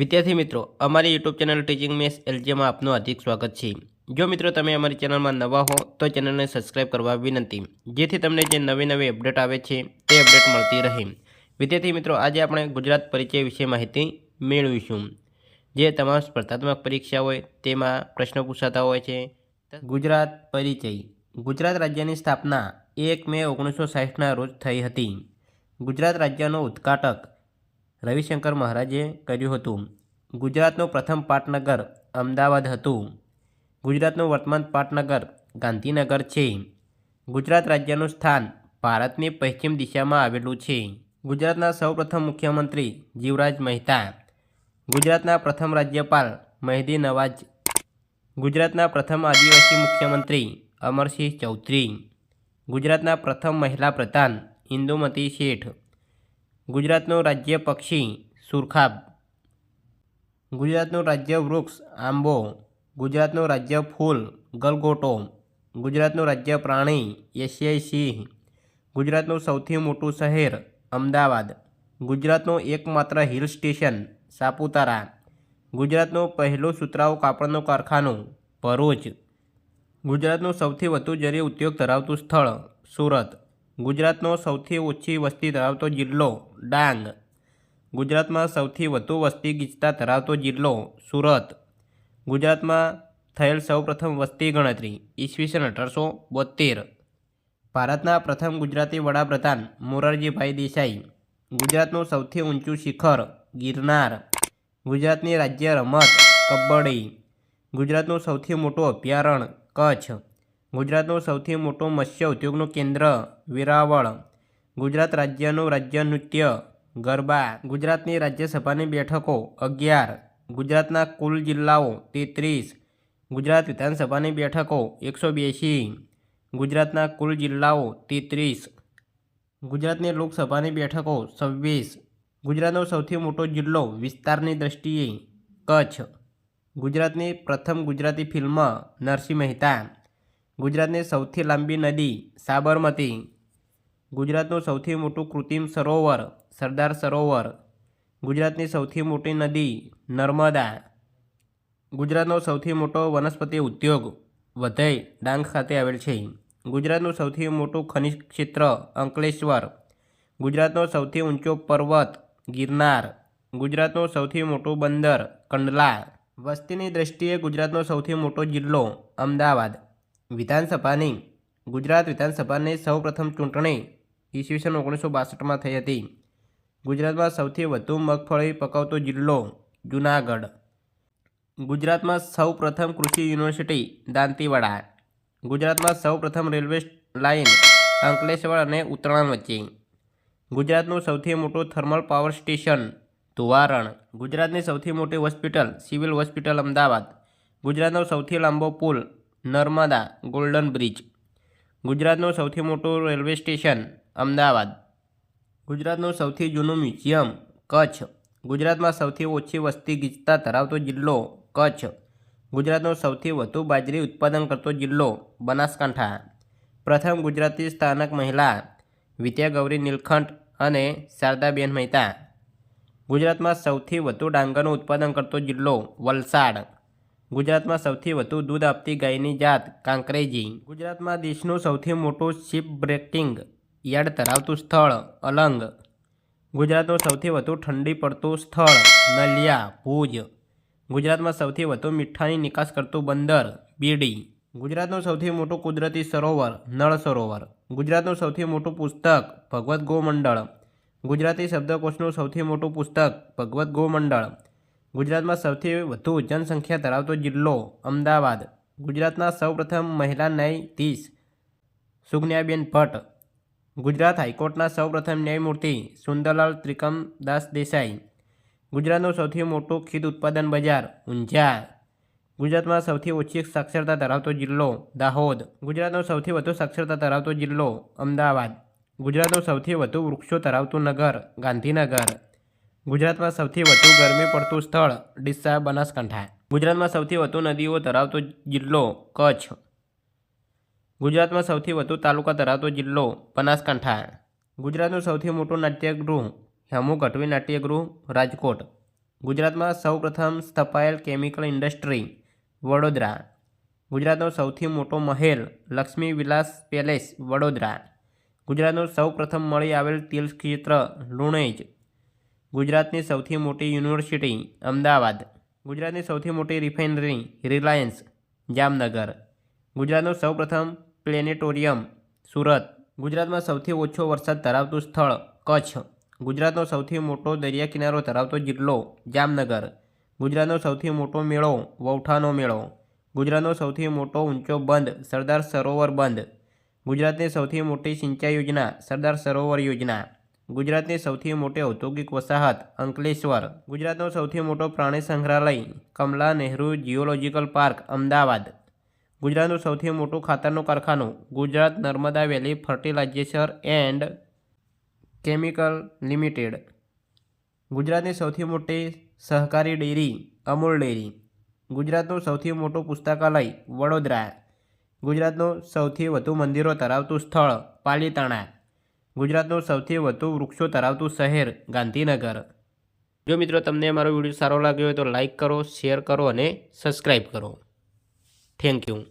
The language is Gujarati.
વિદ્યાર્થી મિત્રો, અમારી યુટ્યુબ ચેનલ ટીચિંગ મેથ્સ એલજીમાં આપનું હાર્દિક સ્વાગત છે। જો મિત્રો તમે અમારી ચેનલમાં નવા હો તો ચેનલને સબસ્ક્રાઇબ કરવા વિનંતી, જેથી તમને જે નવી અપડેટ આવે છે તે અપડેટ મળતી રહે। વિદ્યાર્થી મિત્રો, આજે આપણે ગુજરાત પરિચય વિશે માહિતી મેળવીશું। જે તમામ સ્પર્ધાત્મક પરીક્ષા હોય તેમાં પ્રશ્નો પૂછાતા હોય છે। ગુજરાત પરિચય। ગુજરાત રાજ્યની સ્થાપના 1 મે 1960ના રોજ થઈ હતી। ગુજરાત રાજ્યનો ઉદ્ઘાટક રવિશંકર મહારાજે કર્યું હતું। ગુજરાતનું પ્રથમ પાટનગર અમદાવાદ હતું। ગુજરાતનું વર્તમાન પાટનગર ગાંધીનગર છે। ગુજરાત રાજ્યનું સ્થાન ભારતની પશ્ચિમ દિશામાં આવેલું છે। ગુજરાતના સૌપ્રથમ મુખ્યમંત્રી જીવરાજ મહેતા। ગુજરાતના પ્રથમ રાજ્યપાલ મહેદી નવાજ। ગુજરાતના પ્રથમ આદિવાસી મુખ્યમંત્રી અમરસિંહ ચૌધરી। ગુજરાતના પ્રથમ મહિલા પ્રધાન ઇન્દુમતી શેઠ। ગુજરાતનું રાજ્ય પક્ષી સુરખાબ। ગુજરાતનું રાજ્ય વૃક્ષ આંબો। ગુજરાતનું રાજ્ય ફૂલ ગલગોટો। ગુજરાતનું રાજ્ય પ્રાણી એશિયાઈ સિંહ। ગુજરાતનું સૌથી મોટું શહેર અમદાવાદ। ગુજરાતનું એકમાત્ર હિલ સ્ટેશન સાપુતારા। ગુજરાતનું પહેલું સુતરાઉ કાપડનું કારખાનું ભરૂચ। ગુજરાતનું સૌથી વધુ જરી ઉદ્યોગ ધરાવતું સ્થળ સુરત। ગુજરાતનો સૌથી ઓછી વસ્તી ધરાવતો જિલ્લો ડાંગ। ગુજરાતમાં સૌથી વધુ વસ્તી ગીચતા ધરાવતો જિલ્લો સુરત। ગુજરાતમાં થયેલ સૌપ્રથમ વસ્તી ગણતરી ઈસવીસન 1872। ભારતના પ્રથમ ગુજરાતી વડાપ્રધાન મોરારજીભાઈ દેસાઈ। ગુજરાતનું સૌથી ઊંચું શિખર ગિરનાર। ગુજરાતની રાજ્ય રમત કબડ્ડી। ગુજરાતનું સૌથી મોટું અભયારણ્ય કચ્છ। ગુજરાતનું સૌથી મોટું મત્સ્ય ઉદ્યોગનું કેન્દ્ર વેરાવળ। ગુજરાત રાજ્યનું રાજ્ય નૃત્ય ગરબા। ગુજરાતની રાજ્યસભાની બેઠકો 11। ગુજરાતના કુલ જિલ્લાઓ 33। ગુજરાત વિધાનસભાની બેઠકો 182। ગુજરાતના કુલ જિલ્લાઓ 33। ગુજરાતની લોકસભાની બેઠકો 26। ગુજરાતનો સૌથી મોટો જિલ્લો વિસ્તારની દ્રષ્ટિએ કચ્છ। ગુજરાતની પ્રથમ ગુજરાતી ફિલ્મ નરસિંહ મહેતા। ગુજરાતની સૌથી લાંબી નદી સાબરમતી। ગુજરાતનું સૌથી મોટું કૃત્રિમ સરોવર સરદાર સરોવર। ગુજરાતની સૌથી મોટી નદી નર્મદા। ગુજરાતનો સૌથી મોટો વનસ્પતિ ઉદ્યોગ વધઈ ડાંગ ખાતે આવેલ છે। ગુજરાતનું સૌથી મોટું ખનિજ ક્ષેત્ર અંકલેશ્વર। ગુજરાતનો સૌથી ઊંચો પર્વત ગિરનાર। ગુજરાતનું સૌથી મોટું બંદર કંડલા। વસ્તીની દ્રષ્ટિએ ગુજરાતનો સૌથી મોટો જિલ્લો અમદાવાદ। વિધાનસભાની ગુજરાત વિધાનસભાની સૌપ્રથમ ચૂંટણી ઈસવીસન 1962માં થઈ હતી। ગુજરાતમાં સૌથી વધુ મગફળી પકવતો જિલ્લો જૂનાગઢ। ગુજરાતમાં સૌપ્રથમ કૃષિ યુનિવર્સિટી દાંતીવાડા। ગુજરાતમાં સૌપ્રથમ રેલવે લાઇન અંકલેશ્વર અને ઉત્તરાયણ વચ્ચે। ગુજરાતનું સૌથી મોટું થર્મલ પાવર સ્ટેશન ધોવારણ। ગુજરાતની સૌથી મોટી હોસ્પિટલ સિવિલ હોસ્પિટલ અમદાવાદ। ગુજરાતનો સૌથી લાંબો પુલ નર્મદા ગોલ્ડન બ્રિજ। ગુજરાતનું સૌથી મોટું રેલવે સ્ટેશન અમદાવાદ। ગુજરાતનું સૌથી જૂનું મ્યુઝિયમ કચ્છ। ગુજરાતમાં સૌથી ઓછી વસ્તી ગીચતા ધરાવતો જિલ્લો કચ્છ। ગુજરાતનો સૌથી વધુ બાજરી ઉત્પાદન કરતો જિલ્લો બનાસકાંઠા। પ્રથમ ગુજરાતી સ્થાનક મહિલા વિદ્યાગૌરી નીલકંઠ અને શારદાબેન મહેતા। ગુજરાતમાં સૌથી વધુ ડાંગરનું ઉત્પાદન કરતો જિલ્લો વલસાડ। ગુજરાતમાં સૌથી વધુ દૂધ આપતી ગાયની જાત કાંકરેજી। ગુજરાતમાં દેશનું સૌથી મોટું શિપ બ્રેકિંગ યાર્ડ ધરાવતું સ્થળ અલંગ। ગુજરાતનું સૌથી વધુ ઠંડી પડતું સ્થળ નલિયા ભુજ। ગુજરાતમાં સૌથી વધુ મીઠાની નિકાસ કરતું બંદર બીડી। ગુજરાતનું સૌથી મોટું કુદરતી સરોવર નળ સરોવર। ગુજરાતનું સૌથી મોટું પુસ્તક ભગવદ્ ગોમંડળ। ગુજરાતી શબ્દકોશનું સૌથી મોટું પુસ્તક ભગવદ્ ગોમંડળ। ગુજરાતમાં સૌથી વધુ જનસંખ્યા ધરાવતો જિલ્લો અમદાવાદ। ગુજરાતના સૌપ્રથમ મહિલા ન્યાયાધીશ સુકન્યાબેન ભટ્ટ। ગુજરાત હાઈકોર્ટના સૌપ્રથમ ન્યાયમૂર્તિ સુંદરલાલ ત્રિકમદાસ દેસાઈ। ગુજરાતનું સૌથી મોટું ખીદ ઉત્પાદન બજાર ઊંઝા। ગુજરાતમાં સૌથી ઓછી સાક્ષરતા ધરાવતો જિલ્લો દાહોદ। ગુજરાતનો સૌથી વધુ સાક્ષરતા ધરાવતો જિલ્લો અમદાવાદ। ગુજરાતનું સૌથી વધુ વૃક્ષો ધરાવતું નગર ગાંધીનગર। ગુજરાતમાં સૌથી વધુ ગરમી પડતું સ્થળ ડીસા બનાસકાંઠા। ગુજરાતમાં સૌથી વધુ નદીઓ ધરાવતો જિલ્લો કચ્છ। ગુજરાતમાં સૌથી વધુ તાલુકા ધરાવતો જિલ્લો બનાસકાંઠા। ગુજરાતનું સૌથી મોટું નાટ્યગૃહ હેમુ ગઢવી નાટ્યગૃહ રાજકોટ। ગુજરાતમાં સૌપ્રથમ સ્થપાયેલ કેમિકલ ઇન્ડસ્ટ્રી વડોદરા. ગુજરાતનો સૌથી મોટો મહેલ લક્ષ્મી વિલાસ પેલેસ વડોદરા. ગુજરાતનું સૌપ્રથમ મળી આવેલ તીર્થક્ષેત્ર લુણેજ. ગુજરાતની સૌથી મોટી યુનિવર્સિટી અમદાવાદ. ગુજરાતની સૌથી મોટી રિફાઇનરી રિલાયન્સ જામનગર. ગુજરાતનું સૌપ્રથમ પ્લેનેટોરિયમ સુરત. ગુજરાતમાં સૌથી ઓછો વરસાદ ધરાવતું સ્થળ કચ્છ. ગુજરાતનો સૌથી મોટો દરિયા કિનારો ધરાવતો જિલ્લો જામનગર. ગુજરાતનો સૌથી મોટો મેળો વૌઠાનો મેળો. ગુજરાતનો સૌથી મોટો ઊંચો બંધ સરદાર સરોવર બંધ. ગુજરાતની સૌથી મોટી સિંચાઈ યોજના સરદાર સરોવર યોજના. ગુજરાતની સૌથી મોટી ઔદ્યોગિક વસાહત અંકલેશ્વર. ગુજરાતનો સૌથી મોટો પ્રાણી સંગ્રહાલય કમલા નહેરુ જીઓલોજિકલ પાર્ક અમદાવાદ. ગુજરાતનું સૌથી મોટું ખાતરનું કારખાનું ગુજરાત નર્મદા વેલી ફર્ટિલાઇઝેશન એન્ડ કેમિકલ લિમિટેડ. ગુજરાતની સૌથી મોટી સહકારી ડેરી અમૂલ ડેરી. ગુજરાતનું સૌથી મોટું પુસ્તકાલય વડોદરા. ગુજરાતનું સૌથી વધુ મંદિરો ધરાવતું સ્થળ પાલીતાણા. ગુજરાતનું સૌથી વધુ વૃક્ષો ધરાવતું શહેર ગાંધીનગર. જો મિત્રો તમને મારો વિડીયો સારો લાગ્યો હોય તો લાઈક કરો, શેર કરો અને સબસ્ક્રાઈબ કરો. Thank you.